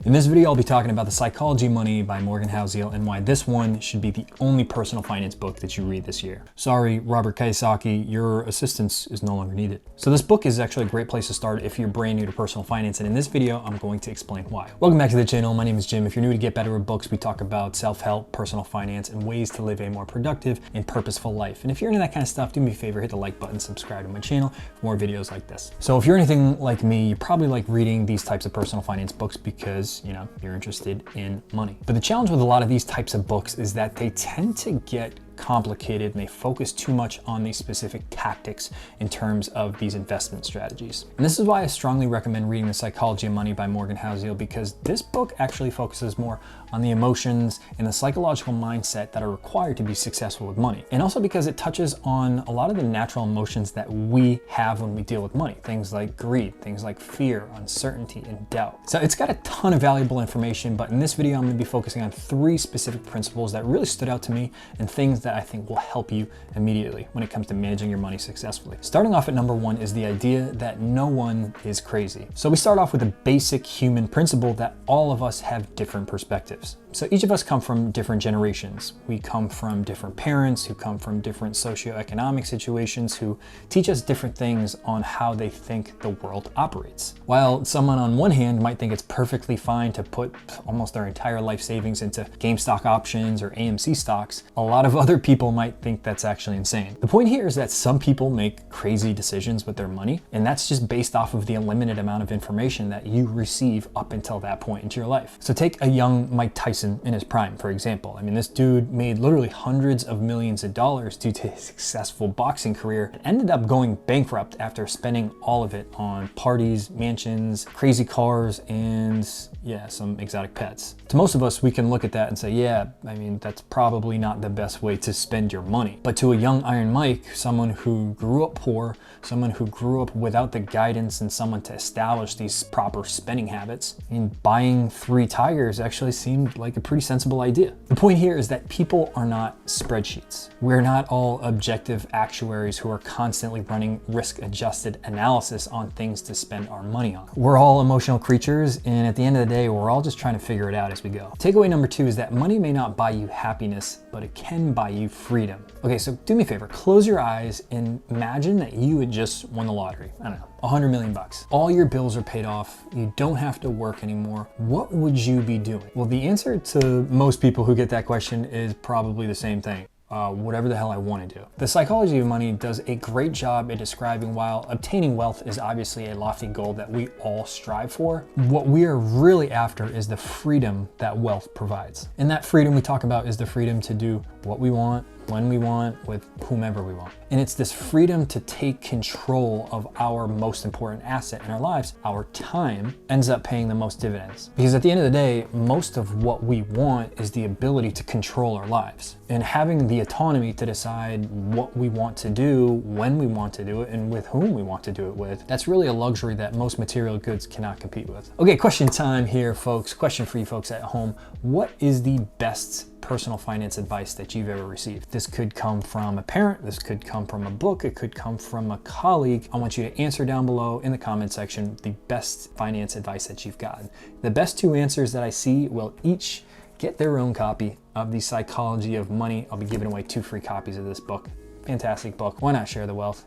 In this video, I'll be talking about The Psychology of Money by Morgan Housel and why this one should be the only personal finance book that you read this year. Sorry, Robert Kiyosaki, your assistance is no longer needed. So this book is actually a great place to start if you're brand new to personal finance, and in this video, I'm going to explain why. Welcome back to the channel. My name is Jim. If you're new to Get Better with Books, we talk about self-help, personal finance, and ways to live a more productive and purposeful life. And if you're into that kind of stuff, do me a favor, hit the like button, subscribe to my channel for more videos like this. So if you're anything like me, you probably like reading these types of personal finance books because, you know, you're interested in money. But the challenge with a lot of these types of books is that they tend to get complicated and they focus too much on these specific tactics in terms of these investment strategies. And this is why I strongly recommend reading The Psychology of Money by Morgan Housel, because this book actually focuses more on the emotions and the psychological mindset that are required to be successful with money. And also because it touches on a lot of the natural emotions that we have when we deal with money. Things like greed, things like fear, uncertainty, and doubt. So it's got a ton of valuable information, but in this video, I'm going to be focusing on 3 specific principles that really stood out to me and things that I think will help you immediately when it comes to managing your money successfully. Starting off at number 1 is the idea that no one is crazy. So we start off with a basic human principle that all of us have different perspectives. So each of us come from different generations. We come from different parents who come from different socioeconomic situations who teach us different things on how they think the world operates. While someone on one hand might think it's perfectly fine to put almost their entire life savings into GameStop options or AMC stocks, a lot of other people might think that's actually insane. The point here is that some people make crazy decisions with their money, and that's just based off of the limited amount of information that you receive up until that point into your life. So take a young Mike Tyson in his prime, for example. I mean, this dude made literally hundreds of millions of dollars due to his successful boxing career and ended up going bankrupt after spending all of it on parties, mansions, crazy cars, and yeah, some exotic pets. To most of us, we can look at that and say, yeah, I mean, that's probably not the best way to spend your money. But to a young Iron Mike, someone who grew up poor, someone who grew up without the guidance and someone to establish these proper spending habits, I mean, buying 3 tigers actually seemed like a pretty sensible idea. The point here is that people are not spreadsheets. We're not all objective actuaries who are constantly running risk-adjusted analysis on things to spend our money on. We're all emotional creatures, and at the end of the day, we're all just trying to figure it out as we go. Takeaway number 2 is that money may not buy you happiness, but it can buy you freedom. Okay, so do me a favor, close your eyes and imagine that you had just won the lottery. I don't know, 100 million bucks. All your bills are paid off. You don't have to work anymore. What would you be doing? Well, the answer to most people who get that question is probably the same thing. Whatever the hell I want to do. The Psychology of Money does a great job at describing while obtaining wealth is obviously a lofty goal that we all strive for, what we are really after is the freedom that wealth provides. And that freedom we talk about is the freedom to do what we want, when we want, with whomever we want. And it's this freedom to take control of our most important asset in our lives, our time, ends up paying the most dividends. Because at the end of the day, most of what we want is the ability to control our lives. And having the autonomy to decide what we want to do, when we want to do it, and with whom we want to do it with, that's really a luxury that most material goods cannot compete with. Okay, question time here, folks. Question for you folks at home. What is the best personal finance advice that you've ever received? This could come from a parent, this could come from a book, it could come from a colleague. I want you to answer down below in the comment section the best finance advice that you've gotten. The best 2 answers that I see will each get their own copy of The Psychology of Money. I'll be giving away 2 free copies of this book. Fantastic book. Why not share the wealth?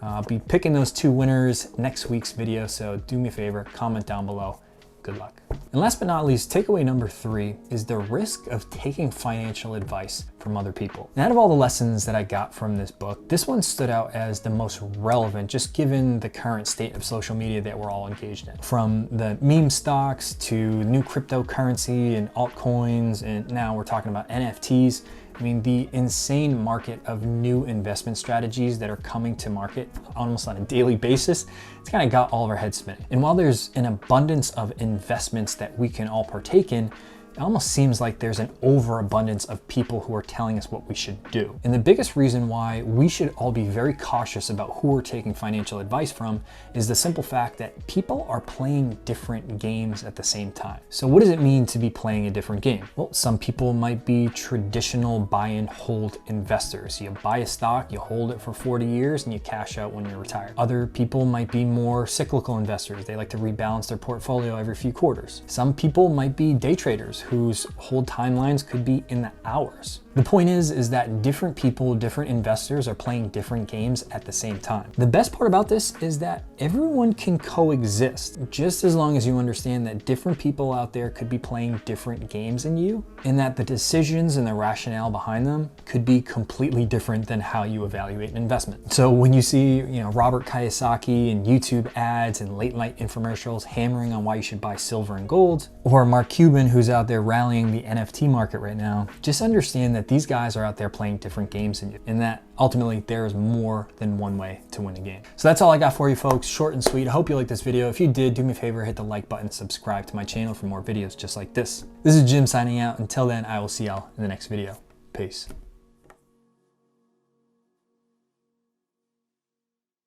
I'll be picking those 2 winners next week's video, so do me a favor, comment down below. Good luck. And last but not least, takeaway number 3 is the risk of taking financial advice from other people. And out of all the lessons that I got from this book, this one stood out as the most relevant, just given the current state of social media that we're all engaged in. From the meme stocks to new cryptocurrency and altcoins, and now we're talking about NFTs. I mean, the insane market of new investment strategies that are coming to market almost on a daily basis, it's kind of got all of our heads spinning. And while there's an abundance of investments that we can all partake in, it almost seems like there's an overabundance of people who are telling us what we should do. And the biggest reason why we should all be very cautious about who we're taking financial advice from is the simple fact that people are playing different games at the same time. So what does it mean to be playing a different game? Well, some people might be traditional buy and hold investors. You buy a stock, you hold it for 40 years, and you cash out when you're retired. Other people might be more cyclical investors. They like to rebalance their portfolio every few quarters. Some people might be day traders whose hold timelines could be in the hours. The point is that different people, different investors are playing different games at the same time. The best part about this is that everyone can coexist, just as long as you understand that different people out there could be playing different games than you, and that the decisions and the rationale behind them could be completely different than how you evaluate an investment. So when you see, Robert Kiyosaki and YouTube ads and late night infomercials hammering on why you should buy silver and gold, or Mark Cuban who's out there rallying the NFT market right now, just understand that these guys are out there playing different games than you, and that ultimately there is more than one way to win a game. So that's all I got for you folks, short and sweet. I hope you liked this video. If you did, do me a favor, hit the like button, subscribe to my channel for more videos just like this. This is Jim signing out. Until then, I will see y'all in the next video. Peace.